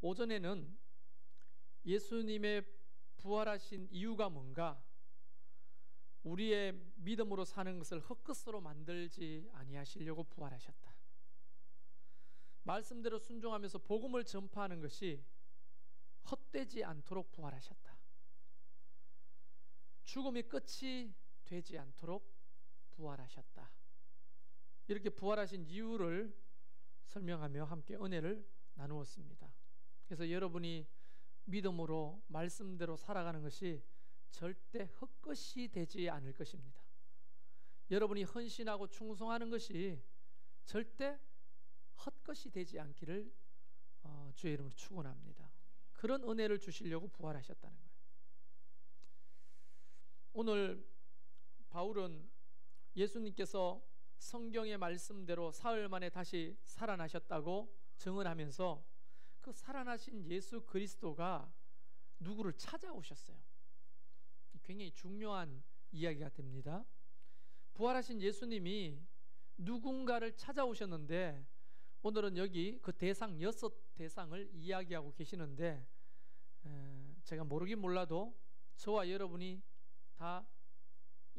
오전에는 예수님의 부활하신 이유가 뭔가, 우리의 믿음으로 사는 것을 헛것으로 만들지 아니하시려고 부활하셨다, 말씀대로 순종하면서 복음을 전파하는 것이 헛되지 않도록 부활하셨다, 죽음이 끝이 되지 않도록 부활하셨다, 이렇게 부활하신 이유를 설명하며 함께 은혜를 나누었습니다. 그래서 여러분이 믿음으로 말씀대로 살아가는 것이 절대 헛것이 되지 않을 것입니다. 여러분이 헌신하고 충성하는 것이 절대 헛것이 되지 않기를 주의 이름으로 축원합니다. 그런 은혜를 주시려고 부활하셨다는 거예요. 오늘 바울은 예수님께서 성경의 말씀대로 사흘 만에 다시 살아나셨다고 증언하면서 그 살아나신 예수 그리스도가 누구를 찾아오셨어요. 굉장히 중요한 이야기가 됩니다. 부활하신 예수님이 누군가를 찾아오셨는데, 오늘은 여기 그 대상 6대상을 이야기하고 계시는데, 제가 모르긴 몰라도 저와 여러분이 다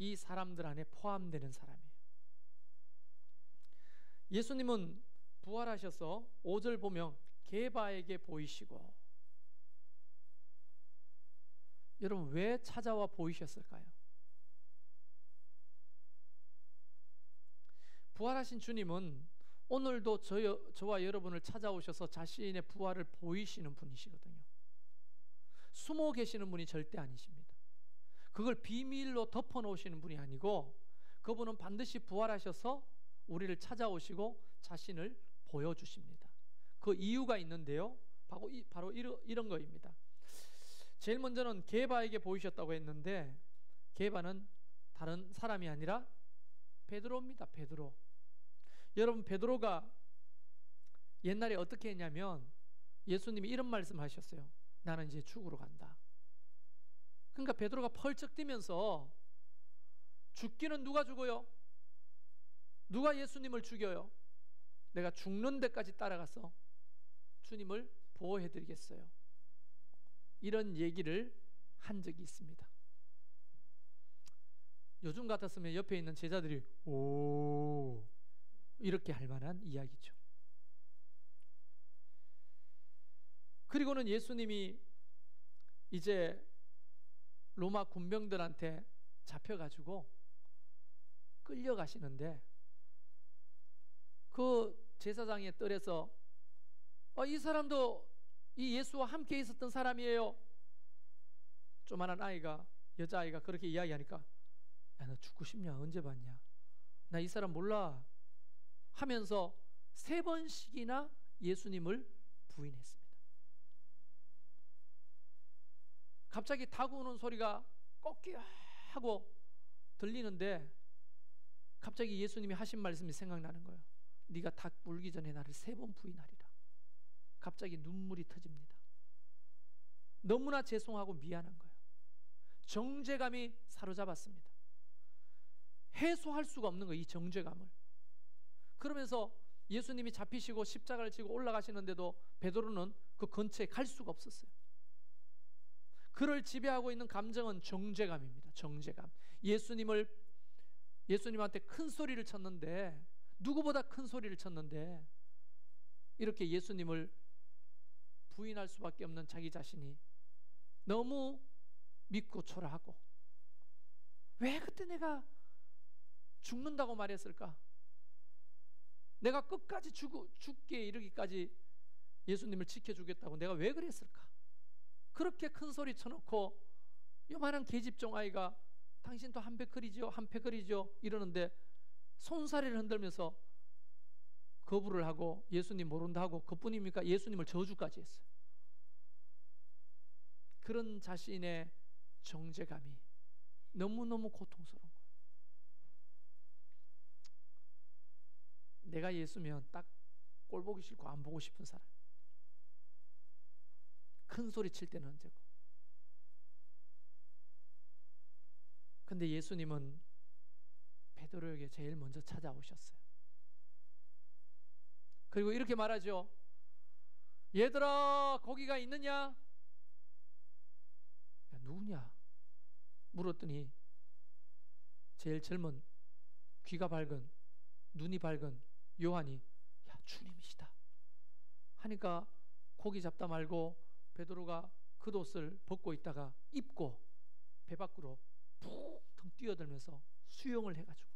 이 사람들 안에 포함되는 사람이에요. 예수님은 부활하셔서 5절 보면 게바에게 보이시고, 여러분 왜 찾아와 보이셨을까요? 부활하신 주님은 오늘도 저와 여러분을 찾아오셔서 자신의 부활을 보이시는 분이시거든요. 숨어 계시는 분이 절대 아니십니다. 그걸 비밀로 덮어놓으시는 분이 아니고, 그분은 반드시 부활하셔서 우리를 찾아오시고 자신을 보여주십니다. 그 이유가 있는데요, 바로 이런 거입니다. 제일 먼저는 게바에게 보이셨다고 했는데, 게바는 다른 사람이 아니라 베드로입니다. 베드로. 여러분, 베드로가 옛날에 어떻게 했냐면 예수님이 이런 말씀 하셨어요. 나는 이제 죽으러 간다. 그러니까 베드로가 펄쩍 뛰면서, 죽기는 누가 죽어요? 누가 예수님을 죽여요? 내가 죽는 데까지 따라가서 주님을 보호해드리겠어요, 이런 얘기를 한 적이 있습니다. 요즘 같았으면 옆에 있는 제자들이 오, 이렇게 할 만한 이야기죠. 그리고는 예수님이 이제 로마 군병들한테 잡혀가지고 끌려가시는데, 그 제사장의 뜰에서 이 사람도 이 예수와 함께 있었던 사람이에요, 조만한 아이가, 여자아이가 그렇게 이야기하니까, 야, 너 죽고 싶냐? 언제 봤냐? 나 이 사람 몰라 하면서 3번씩이나 예수님을 부인했습니다. 갑자기 닭 우는 소리가 꺾여 하고 들리는데, 갑자기 예수님이 하신 말씀이 생각나는 거예요. 네가 닭 울기 전에 나를 3번 부인하리라. 갑자기 눈물이 터집니다. 너무나 죄송하고 미안한 거예요. 정죄감이 사로잡았습니다. 해소할 수가 없는 거예요, 이 정죄감을. 그러면서 예수님이 잡히시고 십자가를 지고 올라가시는데도 베드로는 그 근처에 갈 수가 없었어요. 그를 지배하고 있는 감정은 정죄감입니다. 정죄감. 예수님한테 큰 소리를 쳤는데, 누구보다 큰 소리를 쳤는데, 이렇게 예수님을 부인할 수밖에 없는 자기 자신이 너무 믿고 초라하고, 왜 그때 내가 죽는다고 말했을까? 내가 끝까지 죽게 이르기까지 예수님을 지켜주겠다고 내가 왜 그랬을까? 그렇게 큰 소리 쳐놓고 요만한 계집종 아이가 당신도 한 패거리죠, 한 패거리죠 이러는데 손사래를 흔들면서 거부를 하고 예수님 모른다 하고, 그뿐입니까? 예수님을 저주까지 했어요. 그런 자신의 정죄감이 너무너무 고통스러운 거예요. 내가 예수면 딱 꼴 보기 싫고 안 보고 싶은 사람. 큰 소리 칠 때는 언제고. 근데 예수님은 베드로에게 제일 먼저 찾아오셨어요. 그리고 이렇게 말하죠. 얘들아 고기가 있느냐? 야, 누구냐? 물었더니 제일 젊은, 귀가 밝은, 눈이 밝은 요한이 야 주님이시다 하니까 고기 잡다 말고 베드로가 겉옷을 벗고 있다가 입고 배 밖으로 푹 뛰어들면서 수영을 해가지고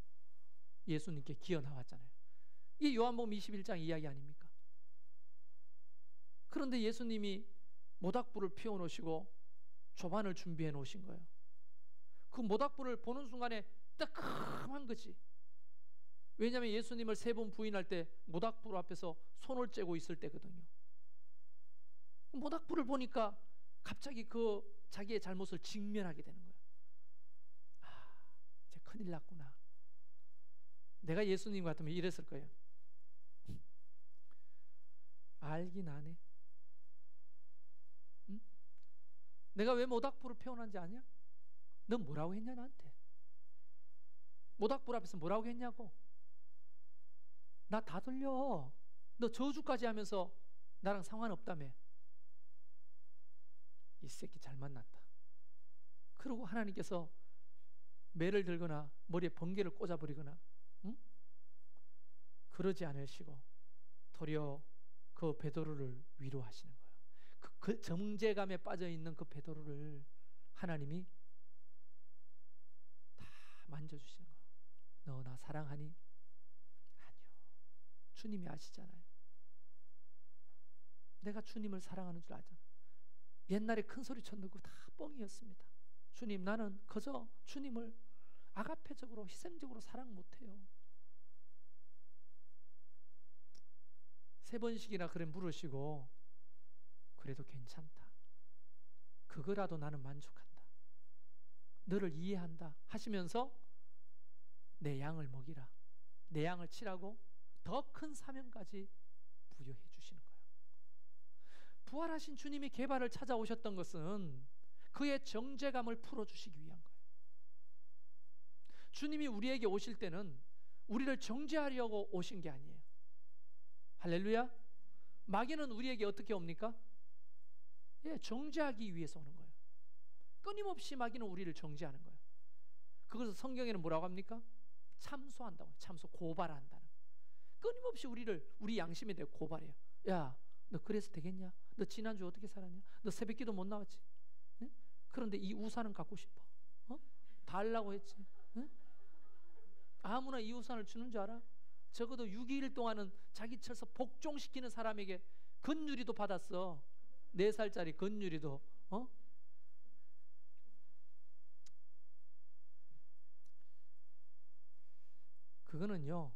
예수님께 기어 나왔잖아요. 이게 요한복음 21장 이야기 아닙니까? 그런데 예수님이 모닥불을 피워 놓으시고 조반을 준비해 놓으신 거예요. 그 모닥불을 보는 순간에 따끔한 거지. 왜냐하면 예수님을 3번 부인할 때 모닥불 앞에서 손을 째고 있을 때거든요. 모닥불을 보니까 갑자기 그 자기의 잘못을 직면하게 되는 거예요. 아, 이제 큰일 났구나. 내가 예수님 같으면 이랬을 거예요. 알긴 아네. 응? 내가 왜 모닥불을 피워놨는지 아냐? 넌 뭐라고 했냐 나한테? 모닥불 앞에서 뭐라고 했냐고? 나 다 들려. 너 저주까지 하면서 나랑 상관없다며. 이 새끼 잘 만났다. 그러고 하나님께서 매를 들거나 머리에 번개를 꽂아버리거나 응? 그러지 않으시고 도리어 그 베드로를 위로하시는 거예요. 그 정죄감에 빠져있는 그 베드로를 하나님이 다 만져주시는 거예요. 너 나 사랑하니? 아니요. 주님이 아시잖아요. 내가 주님을 사랑하는 줄 알잖아요. 옛날에 큰 소리 쳤는 거 다 뻥이었습니다. 주님, 나는 그저 주님을 아가페적으로 희생적으로 사랑 못해요. 3번씩이나 그래 물으시고 그래도 괜찮다. 그거라도 나는 만족한다. 너를 이해한다 하시면서 내 양을 먹이라. 내 양을 치라고 더 큰 사명까지 부여해 주시는 거예요. 부활하신 주님이 개발을 찾아오셨던 것은 그의 정죄감을 풀어주시기 위한 거예요. 주님이 우리에게 오실 때는 우리를 정죄하려고 오신 게 아니에요. 할렐루야. 마귀는 우리에게 어떻게 옵니까? 예, 정죄하기 위해서 오는 거예요. 끊임없이 마귀는 우리를 정죄하는 거예요. 그것을 성경에는 뭐라고 합니까? 참소한다고. 참소, 고발한다는. 끊임없이 우리 양심에 대해 고발해요. 야, 너 그래서 되겠냐? 너 지난주 어떻게 살았냐? 너 새벽기도 못 나왔지? 응? 그런데 이 우산은 갖고 싶어. 달라고 했지. 응? 아무나 이 우산을 주는 줄 알아? 적어도 6일 동안은 자기 쳐서 복종시키는 사람에게 건유리도 받았어. 4살짜리 건유리도. 그거는요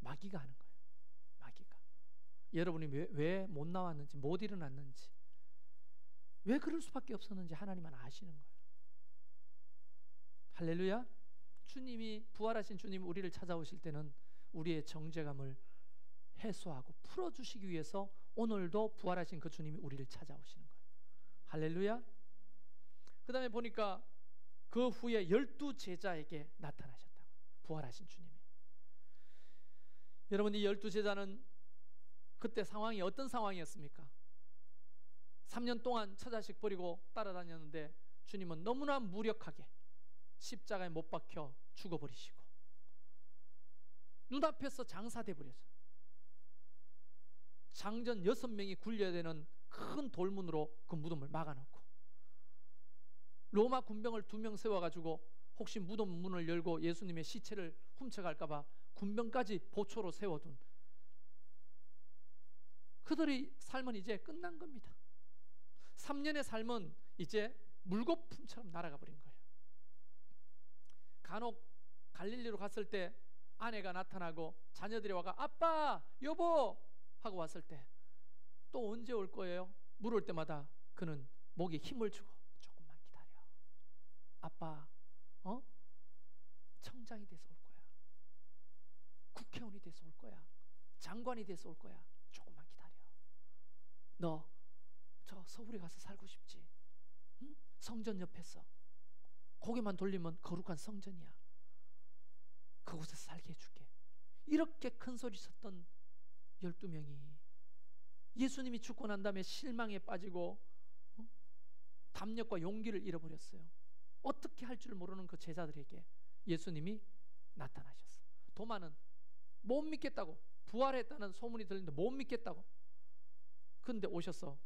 마귀가 하는 거예요. 마귀가. 여러분이 왜 못 나왔는지, 못 일어났는지, 왜 그럴 수밖에 없었는지 하나님은 아시는 거예요. 할렐루야. 주님이, 부활하신 주님이 우리를 찾아오실 때는 우리의 정죄감을 해소하고 풀어주시기 위해서 오늘도 부활하신 그 주님이 우리를 찾아오시는 거예요. 할렐루야. 그 다음에 보니까 그 후에 12제자에게 나타나셨다고. 부활하신 주님이. 여러분, 이 12제자는 그때 상황이 어떤 상황이었습니까? 3년 동안 처자식 버리고 따라다녔는데 주님은 너무나 무력하게 십자가에 못 박혀 죽어버리시고 눈앞에서 장사돼 버렸어요. 장전 6명이 굴려야 되는 큰 돌문으로 그 무덤을 막아놓고 로마 군병을 2명 세워가지고 혹시 무덤 문을 열고 예수님의 시체를 훔쳐갈까봐 군병까지 보초로 세워둔 그들의 삶은 이제 끝난 겁니다. 3년의 삶은 이제 물거품처럼 날아가 버린 거예요. 간혹 갈릴리로 갔을 때 아내가 나타나고 자녀들이 와가 아빠, 여보 하고 왔을 때 또 언제 올 거예요? 물을 때마다 그는 목에 힘을 주고 조금만 기다려. 아빠, 청장이 돼서 올 거야. 국회의원이 돼서 올 거야. 장관이 돼서 올 거야. 조금만 기다려. 너 저 서울에 가서 살고 싶지? 응? 성전 옆에서 고개만 돌리면 거룩한 성전이야. 그곳에서 살게 해줄게. 이렇게 큰 소리 쳤던 12명이 예수님이 죽고 난 다음에 실망에 빠지고 담력과 용기를 잃어버렸어요. 어떻게 할 줄 모르는 그 제자들에게 예수님이 나타나셨어. 도마는 못 믿겠다고, 부활했다는 소문이 들리는데 못 믿겠다고. 그런데 오셔서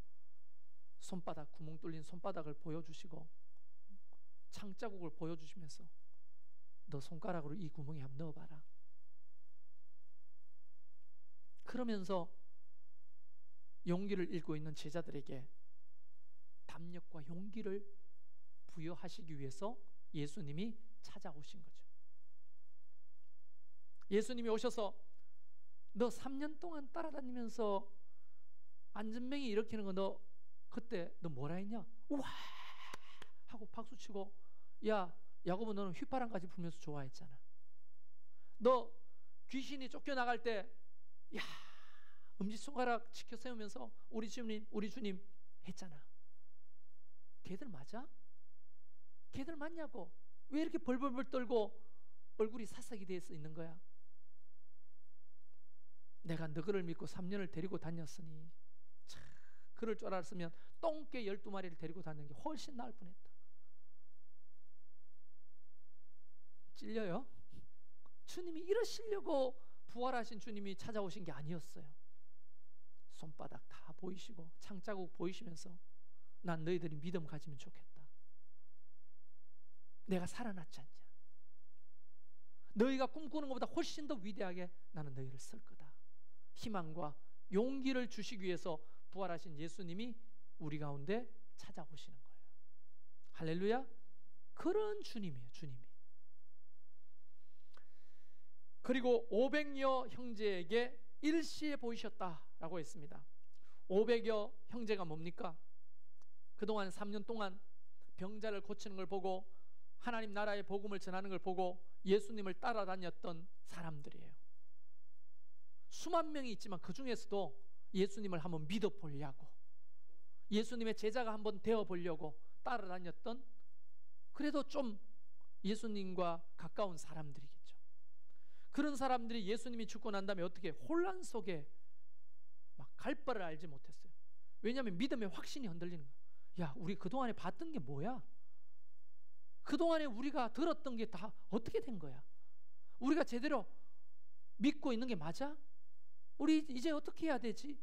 손바닥, 구멍 뚫린 손바닥을 보여주시고 창자국을 보여주시면서 너 손가락으로 이 구멍에 한번 넣어봐라. 그러면서 용기를 잃고 있는 제자들에게 담력과 용기를 부여하시기 위해서 예수님이 찾아오신 거죠. 예수님이 오셔서 너 3년 동안 따라다니면서 안전뱅이 일으키는 거 너 그때 너 뭐라 했냐? 우와 하고 박수치고, 야 야고보 너는 휘파람까지 불면서 좋아했잖아. 너 귀신이 쫓겨나갈 때 야 엄지손가락 치켜 세우면서 우리 주님 했잖아. 걔들 맞아? 걔들 맞냐고? 왜 이렇게 벌벌벌 떨고 얼굴이 사색이 되어 있는 거야? 내가 너희를 믿고 3년을 데리고 다녔으니 참, 그럴 줄 알았으면 똥개 12마리를 데리고 다니는 게 훨씬 나을 뻔했다. 찔려요? 주님이 이러시려고 부활하신 주님이 찾아오신 게 아니었어요. 손바닥 다 보이시고 창자국 보이시면서 난 너희들이 믿음 가지면 좋겠다. 내가 살아났지 않냐? 너희가 꿈꾸는 것보다 훨씬 더 위대하게 나는 너희를 쓸 거다. 희망과 용기를 주시기 위해서 부활하신 예수님이 우리 가운데 찾아오시는 거예요. 할렐루야. 그런 주님이에요. 주님이. 그리고 500여 형제에게 일시에 보이셨다라고 했습니다. 500여 형제가 뭡니까? 그동안 3년 동안 병자를 고치는 걸 보고 하나님 나라의 복음을 전하는 걸 보고 예수님을 따라다녔던 사람들이에요. 수만 명이 있지만 그 중에서도 예수님을 한번 믿어보려고, 예수님의 제자가 한번 되어보려고 따라다녔던, 그래도 좀 예수님과 가까운 사람들이겠죠. 그런 사람들이 예수님이 죽고 난 다음에 어떻게 혼란 속에 막 갈 바를 알지 못했어요. 왜냐하면 믿음의 확신이 흔들리는 거야. 야, 우리 그동안에 봤던 게 뭐야? 그동안에 우리가 들었던 게 다 어떻게 된 거야? 우리가 제대로 믿고 있는 게 맞아? 우리 이제 어떻게 해야 되지?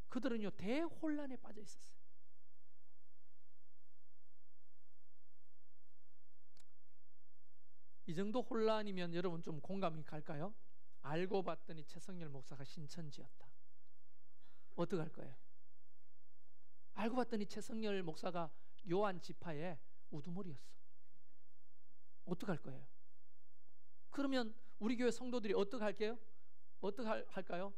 그들은요 대혼란에 빠져 있었어요. 이 정도 혼란이면 여러분 좀 공감이 갈까요? 알고 봤더니 최성열 목사가 신천지였다. 어떡할 거예요? 알고 봤더니 최성열 목사가 요한 지파의 우두머리였어. 어떡할 거예요? 그러면 우리 교회 성도들이 어떡할게요? 어떡할까요?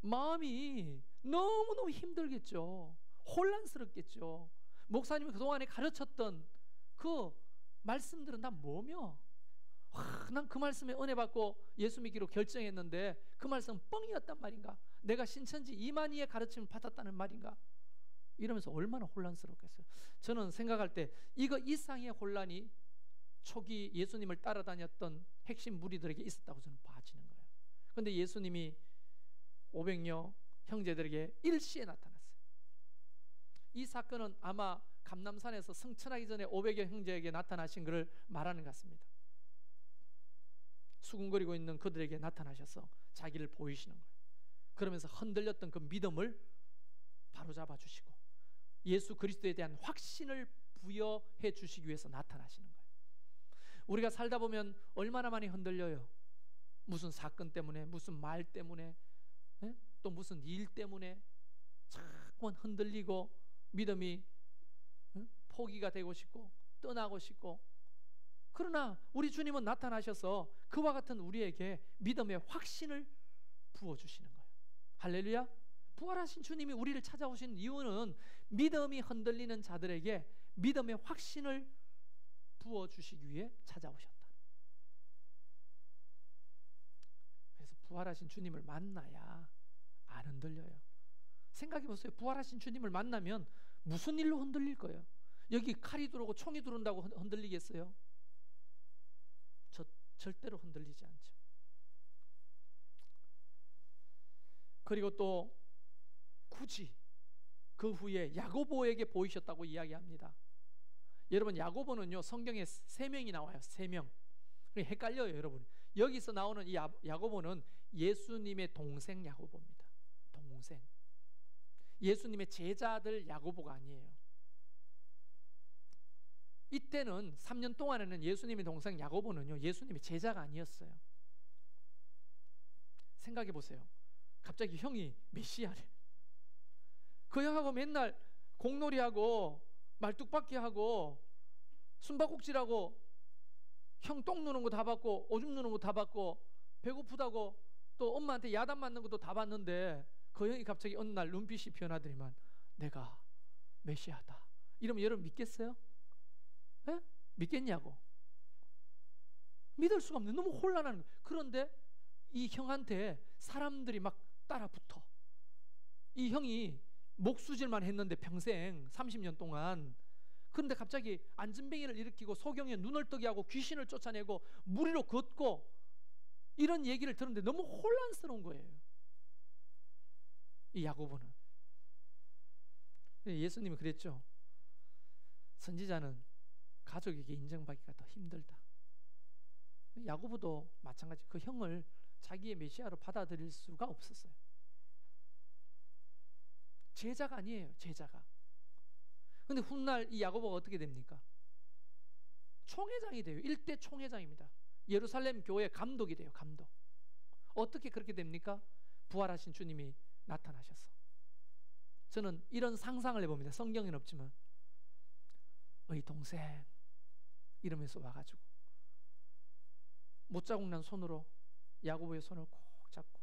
마음이 너무너무 힘들겠죠. 혼란스럽겠죠. 목사님이 그동안에 가르쳤던 그 말씀들은 다 뭐며? 난 그 말씀에 은혜 받고 예수 믿기로 결정했는데 그 말씀은 뻥이었단 말인가? 내가 신천지 이만희의 가르침을 받았다는 말인가? 이러면서 얼마나 혼란스럽겠어요. 저는 생각할 때 이거 이상의 혼란이 초기 예수님을 따라다녔던 핵심 무리들에게 있었다고 저는 봐지는 거예요. 그런데 예수님이 500여 형제들에게 일시에 나타났어요. 이 사건은 아마 감람산에서 승천하기 전에 500여 형제에게 나타나신 것을 말하는 것 같습니다. 수군거리고 있는 그들에게 나타나셔서 자기를 보이시는 거예요. 그러면서 흔들렸던 그 믿음을 바로잡아 주시고 예수 그리스도에 대한 확신을 부여해 주시기 위해서 나타나시는 거예요. 우리가 살다 보면 얼마나 많이 흔들려요. 무슨 사건 때문에, 무슨 말 때문에, 또 무슨 일 때문에 자꾸만 흔들리고 믿음이 포기가 되고 싶고 떠나고 싶고. 그러나 우리 주님은 나타나셔서 그와 같은 우리에게 믿음의 확신을 부어주시는 거예요. 할렐루야. 부활하신 주님이 우리를 찾아오신 이유는 믿음이 흔들리는 자들에게 믿음의 확신을 부어주시기 위해 찾아오셨다. 그래서 부활하신 주님을 만나야 안 흔들려요. 생각해 보세요. 부활하신 주님을 만나면 무슨 일로 흔들릴 거예요? 여기 칼이 들어오고 총이 들어온다고 흔들리겠어요? 절대로 흔들리지 않죠. 그리고 또 굳이 그 후에 야고보에게 보이셨다고 이야기합니다. 여러분, 야고보는요 성경에 3명이 나와요. 3명. 헷갈려요 여러분. 여기서 나오는 이 야고보는 예수님의 동생 야고보입니다. 동생. 예수님의 제자들 야고보가 아니에요. 이때는 3년 동안에는 예수님의 동생 야고보는요 예수님의 제자가 아니었어요. 생각해 보세요. 갑자기 형이 메시아래. 그 형하고 맨날 공놀이하고 말뚝박기하고 숨바꼭질하고 형 똥 누는 거 다 봤고 오줌 누는 거 다 봤고 배고프다고 또 엄마한테 야단 맞는 것도 다 봤는데 그 형이 갑자기 어느 날 눈빛이 변하더니만 내가 메시아다 이러면 여러분 믿겠어요? 에? 믿겠냐고. 믿을 수가 없네. 너무 혼란하는 거예요. 그런데 이 형한테 사람들이 막 따라붙어. 이 형이 목수질만 했는데 평생 30년 동안. 그런데 갑자기 안진뱅이를 일으키고 소경의 눈을 뜨게 하고 귀신을 쫓아내고 무리로 걷고 이런 얘기를 들었는데 너무 혼란스러운 거예요. 이 야고보는. 예수님이 그랬죠. 선지자는 가족에게 인정받기가 더 힘들다. 야고보도 마찬가지. 그 형을 자기의 메시아로 받아들일 수가 없었어요. 제자가 아니에요. 제자가. 근데 훗날 이 야고보가 어떻게 됩니까? 총회장이 돼요. 일대 총회장입니다. 예루살렘 교회 감독이 돼요. 감독. 어떻게 그렇게 됩니까? 부활하신 주님이 나타나셔서. 저는 이런 상상을 해봅니다. 성경에는 없지만 어이 동생 이러면서 와가지고 못자국 난 손으로 야고보의 손을 꼭 잡고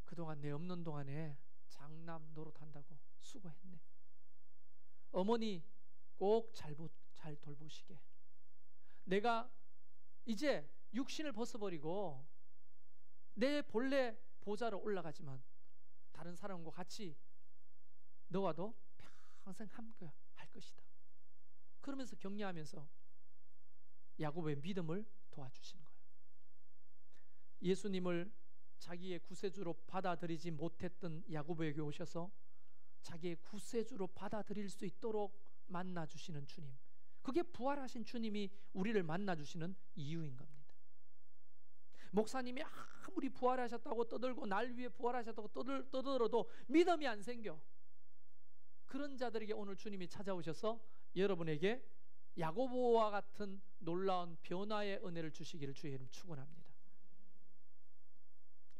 그동안 내 없는 동안에 장남 노릇한다고 수고했네. 어머니 꼭 잘 돌보시게. 내가 이제 육신을 벗어버리고 내 본래 보좌로 올라가지만 다른 사람과 같이 너와도 평생 함께 할 것이다. 그러면서 격려하면서 야고보의 믿음을 도와주시는 거예요. 예수님을 자기의 구세주로 받아들이지 못했던 야고보에게 오셔서 자기의 구세주로 받아들일 수 있도록 만나주시는 주님. 그게 부활하신 주님이 우리를 만나주시는 이유인 겁니다. 목사님이 아무리 부활하셨다고 떠들고 날 위해 부활하셨다고 떠들어도 믿음이 안 생겨. 그런 자들에게 오늘 주님이 찾아오셔서 여러분에게 야고보와 같은 놀라운 변화의 은혜를 주시기를 주의 이름 축원합니다.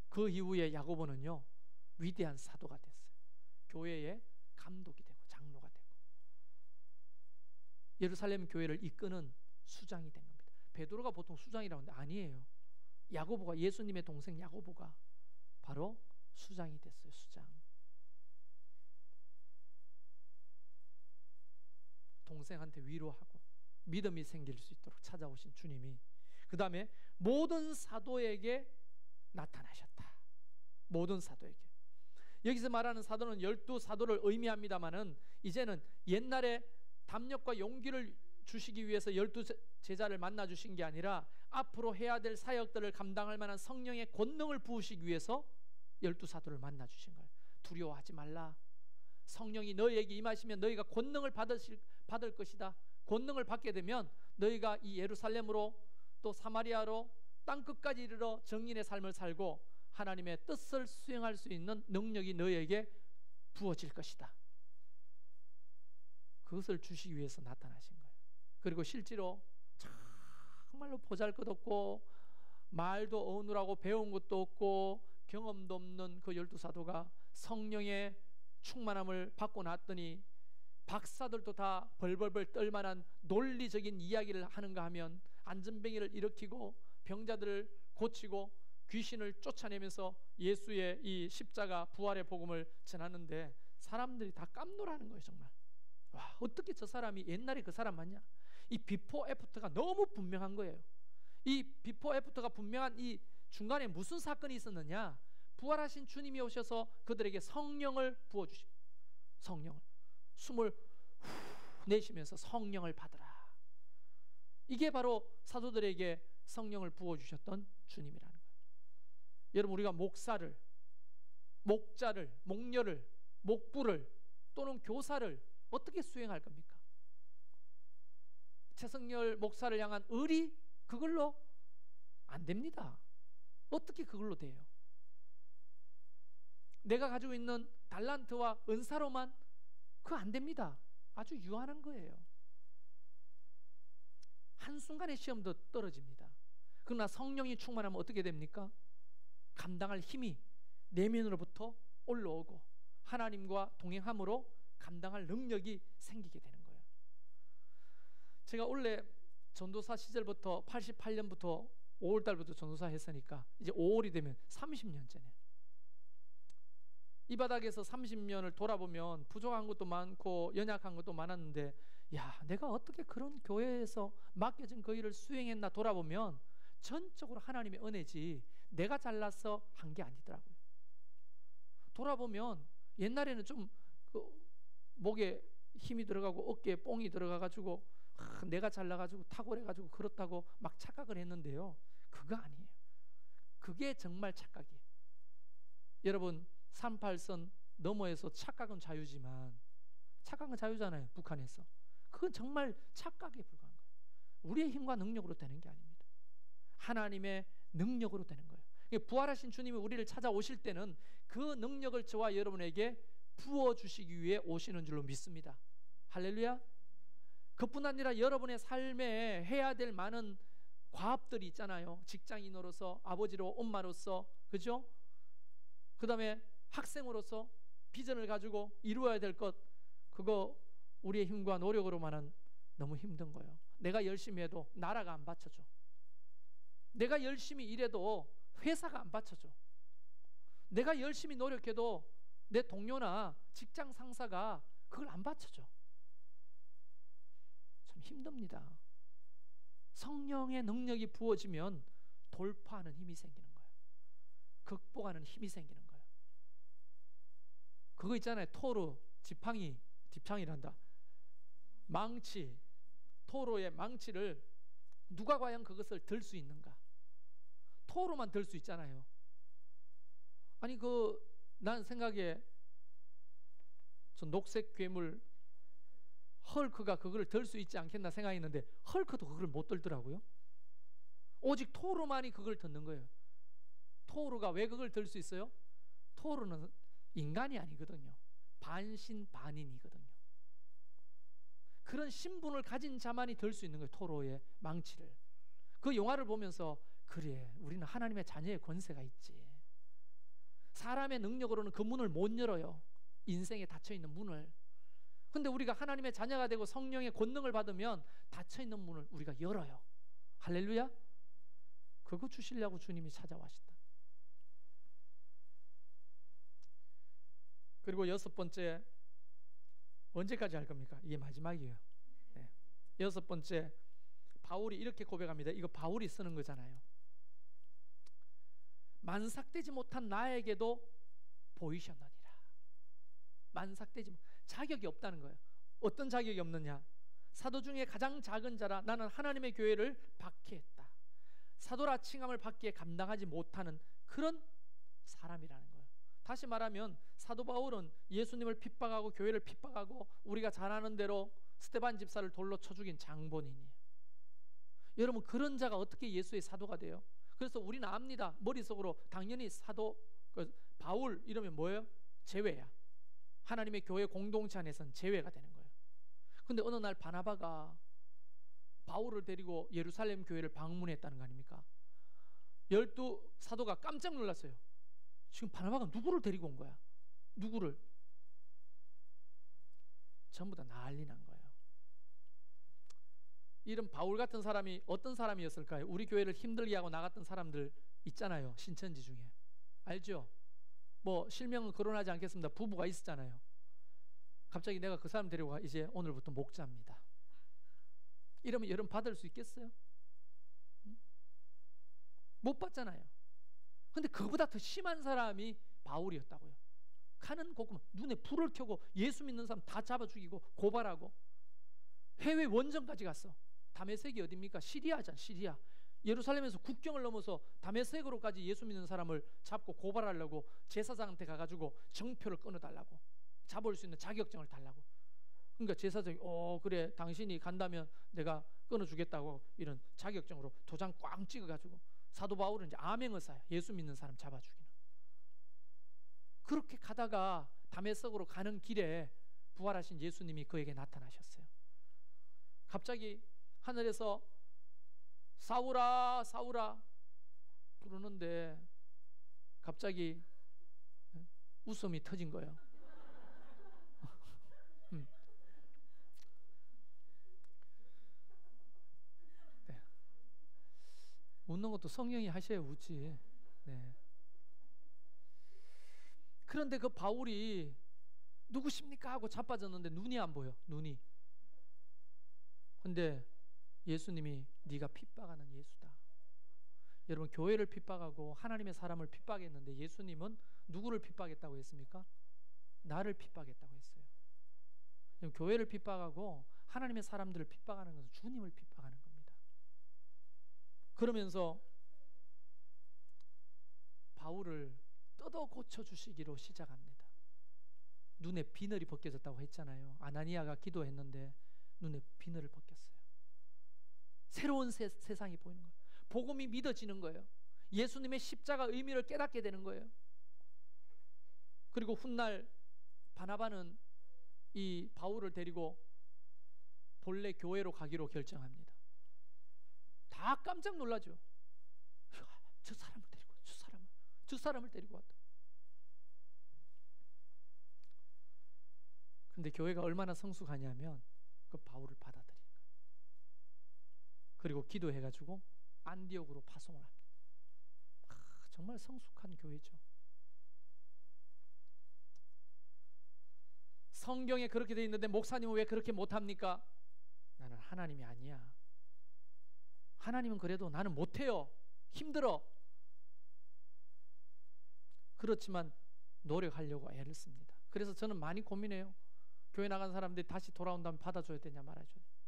그 이후에 야고보는요 위대한 사도가 됐어요. 교회의 감독이 되고 장로가 되고 예루살렘 교회를 이끄는 수장이 된 겁니다. 베드로가 보통 수장이라고 하는데 아니에요. 야고보가, 예수님의 동생 야고보가 바로 수장이 됐어요. 수장. 동생한테 위로하고 믿음이 생길 수 있도록 찾아오신 주님이 그 다음에 모든 사도에게 나타나셨다. 모든 사도에게. 여기서 말하는 사도는 12사도를 의미합니다마는 이제는 옛날에 담력과 용기를 주시기 위해서 12제자를 만나 주신 게 아니라 앞으로 해야 될 사역들을 감당할 만한 성령의 권능을 부으시기 위해서 12사도를 만나 주신 거예요. 두려워하지 말라. 성령이 너희에게 임하시면 너희가 권능을 받을 것이다. 권능을 받게 되면 너희가 이 예루살렘으로 또 사마리아로 땅끝까지 이르러 정인의 삶을 살고 하나님의 뜻을 수행할 수 있는 능력이 너희에게 부어질 것이다. 그것을 주시기 위해서 나타나신 거예요. 그리고 실제로 정말로 보잘것없고 말도 어눌하고 배운 것도 없고 경험도 없는 그 12사도가 성령의 충만함을 받고 났더니 박사들도 다 벌벌벌 떨만한 논리적인 이야기를 하는가 하면 안전뱅이를 일으키고 병자들을 고치고 귀신을 쫓아내면서 예수의 이 십자가 부활의 복음을 전하는데 사람들이 다 깜놀하는 거예요. 정말. 와, 어떻게 저 사람이 옛날에 그 사람 맞냐? 이 비포 애프터가 너무 분명한 거예요. 이 비포 애프터가 분명한 이 중간에 무슨 사건이 있었느냐? 부활하신 주님이 오셔서 그들에게 성령을 부어주시고 성령을 숨을 내쉬면서 성령을 받으라. 이게 바로 사도들에게 성령을 부어주셨던 주님이라는 거예요. 여러분, 우리가 목사를, 목자를, 목녀를, 목부를 또는 교사를 어떻게 수행할 겁니까? 최석열 목사를 향한 의리, 그걸로 안 됩니다. 어떻게 그걸로 돼요? 내가 가지고 있는 달란트와 은사로만 그거 안 됩니다. 아주 유한한 거예요. 한순간에 시험도 떨어집니다. 그러나 성령이 충만하면 어떻게 됩니까? 감당할 힘이 내면으로부터 올라오고 하나님과 동행함으로 감당할 능력이 생기게 되는 거예요. 제가 원래 전도사 시절부터 88년부터 5월달부터 전도사 했으니까 이제 5월이 되면 30년째네. 이 바닥에서 30년을 돌아보면 부족한 것도 많고 연약한 것도 많았는데, 야, 내가 어떻게 그런 교회에서 맡겨진 그 일을 수행했나 돌아보면 전적으로 하나님의 은혜지 내가 잘나서 한 게 아니더라고요. 돌아보면 옛날에는 좀 목에 힘이 들어가고 어깨에 뽕이 들어가가지고 내가 잘나가지고 탁월해가지고 그렇다고 막 착각을 했는데요, 그거 아니에요. 그게 정말 착각이에요. 여러분, 38선 너머에서 착각은 자유지만, 착각은 자유잖아요, 북한에서. 그건 정말 착각에 불과한 거예요. 우리의 힘과 능력으로 되는 게 아닙니다. 하나님의 능력으로 되는 거예요. 부활하신 주님이 우리를 찾아오실 때는 그 능력을 저와 여러분에게 부어주시기 위해 오시는 줄로 믿습니다. 할렐루야. 그뿐 아니라 여러분의 삶에 해야 될 많은 과업들이 있잖아요. 직장인으로서, 아버지로, 엄마로서, 그죠? 그 다음에 학생으로서 비전을 가지고 이루어야 될 것, 그거 우리의 힘과 노력으로만은 너무 힘든 거예요. 내가 열심히 해도 나라가 안 받쳐줘. 내가 열심히 일해도 회사가 안 받쳐줘. 내가 열심히 노력해도 내 동료나 직장 상사가 그걸 안 받쳐줘. 참 힘듭니다. 성령의 능력이 부어지면 돌파하는 힘이 생기는 거예요. 극복하는 힘이 생기는 거예요. 그거 있잖아요. 토르, 지팡이란다. 망치, 토르의 망치를 누가 과연 그것을 들 수 있는가? 토르만 들 수 있잖아요. 아니, 난 생각에 저 녹색 괴물 헐크가 그걸 들 수 있지 않겠나 생각했는데 헐크도 그걸 못 들더라고요. 오직 토르만이 그걸 듣는 거예요. 토르가 왜 그걸 들 수 있어요? 토르는 인간이 아니거든요. 반신반인이거든요. 그런 신분을 가진 자만이 들 수 있는 거예요. 토르의 망치를. 그 영화를 보면서, 그래, 우리는 하나님의 자녀의 권세가 있지. 사람의 능력으로는 그 문을 못 열어요. 인생에 닫혀있는 문을. 근데 우리가 하나님의 자녀가 되고 성령의 권능을 받으면 닫혀있는 문을 우리가 열어요. 할렐루야. 그거 주시려고 주님이 찾아와셨다. 그리고 6번째, 언제까지 할 겁니까? 이게 마지막이에요. 네. 6번째, 바울이 이렇게 고백합니다. 이거 바울이 쓰는 거잖아요. 만삭되지 못한 나에게도 보이셨느니라. 만삭되지 못, 자격이 없다는 거예요. 어떤 자격이 없느냐? 사도 중에 가장 작은 자라 나는 하나님의 교회를 박해했다. 사도라 칭함을 받기에 감당하지 못하는 그런 사람이라는 거예요. 다시 말하면 사도 바울은 예수님을 핍박하고 교회를 핍박하고 우리가 잘 아는 대로 스데반 집사를 돌로 쳐 죽인 장본인이에요. 여러분, 그런 자가 어떻게 예수의 사도가 돼요? 그래서 우리는 압니다. 머릿속으로 당연히 사도, 바울 이러면 뭐예요? 제외야. 하나님의 교회 공동체 안에서는 제외가 되는 거예요. 근데 어느 날 바나바가 바울을 데리고 예루살렘 교회를 방문했다는 거 아닙니까? 12사도가 깜짝 놀랐어요. 지금 바나바가 누구를 데리고 온 거야? 누구를? 전부 다 난리 난 거예요. 이런 바울 같은 사람이 어떤 사람이었을까요? 우리 교회를 힘들게 하고 나갔던 사람들 있잖아요. 신천지 중에. 알죠? 뭐 실명은 거론하지 않겠습니다. 부부가 있었잖아요. 갑자기 내가 그 사람 데리고 가, 이제 오늘부터 목자입니다. 이러면 여러분 받을 수 있겠어요? 응? 못 받잖아요. 근데 그보다 더 심한 사람이 바울이었다고요. 가는 곳 눈에 불을 켜고 예수 믿는 사람 다 잡아 죽이고 고발하고 해외 원정까지 갔어. 다메섹이 어디입니까? 시리아잖아. 시리아. 예루살렘에서 국경을 넘어서 다메섹으로까지 예수 믿는 사람을 잡고 고발하려고 제사장한테 가가지고 정표를 끊어달라고, 잡을 수 있는 자격증을 달라고. 그러니까 제사장이 그래 당신이 간다면 내가 끊어주겠다고 이런 자격증으로 도장 꽝 찍어가지고 사도 바울은 이제 암행의사야. 예수 믿는 사람 잡아주기는. 그렇게 가다가 다메섹으로 가는 길에 부활하신 예수님이 그에게 나타나셨어요. 갑자기 하늘에서 사울아 사울아 부르는데 갑자기 웃음이 터진 거예요. 네. 웃는 것도 성령이 하셔야 웃지. 네. 그런데 그 바울이 누구십니까 하고 자빠졌는데 눈이 안 보여. 눈이. 근데 예수님이 네가 핍박하는 예수다. 여러분, 교회를 핍박하고 하나님의 사람을 핍박했는데 예수님은 누구를 핍박했다고 했습니까? 나를 핍박했다고 했어요. 교회를 핍박하고 하나님의 사람들을 핍박하는 것은 주님을 핍박하는 겁니다. 그러면서 바울을 뜯어 고쳐주시기로 시작합니다. 눈에 비늘이 벗겨졌다고 했잖아요. 아나니아가 기도했는데 눈에 비늘을 벗겼어요. 새로운 세상이 보이는 거예요. 복음이 믿어지는 거예요. 예수님의 십자가 의미를 깨닫게 되는 거예요. 그리고 훗날 바나바는 이 바울을 데리고 본래 교회로 가기로 결정합니다. 다 깜짝 놀라죠. 저 사람을 데리고 저 사람을 데리고 왔다. 근데 교회가 얼마나 성숙하냐면 그 바울을 받아들이는 거예요. 그리고 기도해가지고 안디옥으로 파송을 합니다. 정말 성숙한 교회죠. 성경에 그렇게 돼 있는데 목사님은 왜 그렇게 못합니까? 나는 하나님이 아니야. 하나님은 그래도 나는 못해요. 힘들어. 그렇지만 노력하려고 애를 씁니다. 그래서 저는 많이 고민해요. 교회 나간 사람들이 다시 돌아온다면 받아줘야 되냐 말아줘야 되냐.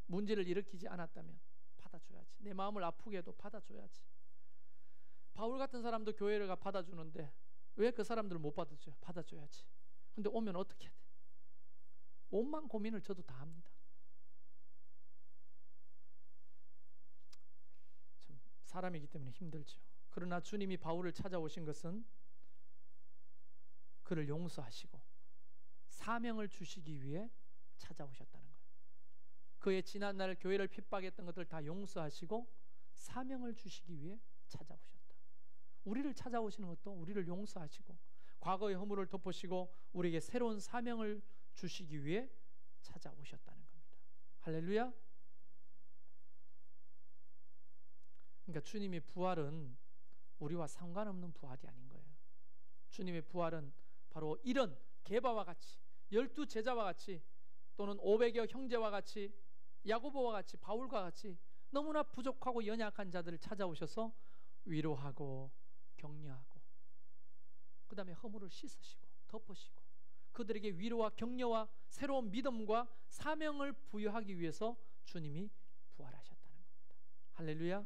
문제를 일으키지 않았다면 받아줘야지. 내 마음을 아프게 해도 받아줘야지. 바울 같은 사람도 교회를 받아주는데 왜 그 사람들을 못 받아줘요? 받아줘야지. 근데 오면 어떻게 해야 돼? 온만 고민을 저도 다 합니다. 참 사람이기 때문에 힘들죠. 그러나 주님이 바울을 찾아오신 것은 그를 용서하시고 사명을 주시기 위해 찾아오셨다는 거예요. 그의 지난날 교회를 핍박했던 것들 다 용서하시고 사명을 주시기 위해 찾아오셨다. 우리를 찾아오시는 것도 우리를 용서하시고 과거의 허물을 덮으시고 우리에게 새로운 사명을 주시기 위해 찾아오셨다는 겁니다. 할렐루야. 그러니까 주님의 부활은 우리와 상관없는 부활이 아닌 거예요. 주님의 부활은 바로 이런 게바와 같이 12 제자와 같이 또는 500여 형제와 같이 야고보와 같이 바울과 같이 너무나 부족하고 연약한 자들을 찾아오셔서 위로하고 격려하고 그 다음에 허물을 씻으시고 덮으시고 그들에게 위로와 격려와 새로운 믿음과 사명을 부여하기 위해서 주님이 부활하셨다는 겁니다. 할렐루야.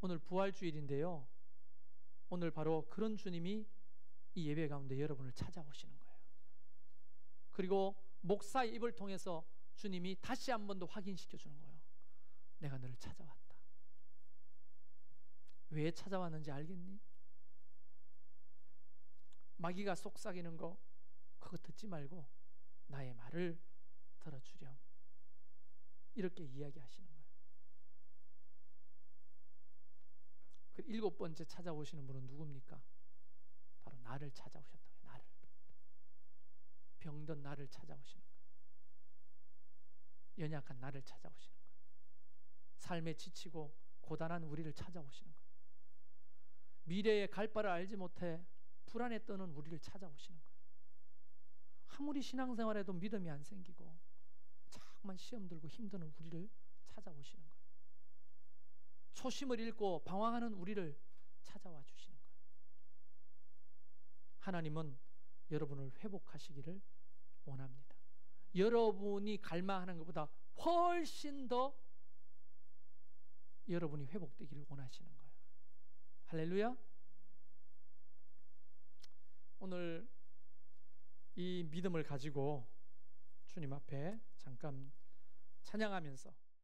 오늘 부활주일인데요, 오늘 바로 그런 주님이 이 예배 가운데 여러분을 찾아오시는 거예요. 그리고 목사의 입을 통해서 주님이 다시 한 번 더 확인시켜 주는 거예요. 내가 너를 찾아왔다. 왜 찾아왔는지 알겠니? 마귀가 속삭이는 거 그거 듣지 말고 나의 말을 들어주렴. 이렇게 이야기하시는 거예요. 그 7번째 찾아오시는 분은 누굽니까? 바로 나를 찾아오셨다. 나를. 병든 나를 찾아오시는 거예요. 연약한 나를 찾아오시는 거예요. 삶에 지치고 고단한 우리를 찾아오시는 거예요. 미래의 갈 바를 알지 못해 불안에 떠는 우리를 찾아오시는 거예요. 아무리 신앙생활에도 믿음이 안 생기고 자꾸만 시험 들고 힘드는 우리를 찾아오시는 거예요. 초심을 잃고 방황하는 우리를 찾아와 주시는 거예요. 하나님은 여러분을 회복하시기를 원합니다. 여러분이 갈망하는 것보다 훨씬 더 여러분이 회복되기를 원하시는 거예요. 할렐루야. 오늘 이 믿음을 가지고 주님 앞에 잠깐 찬양하면서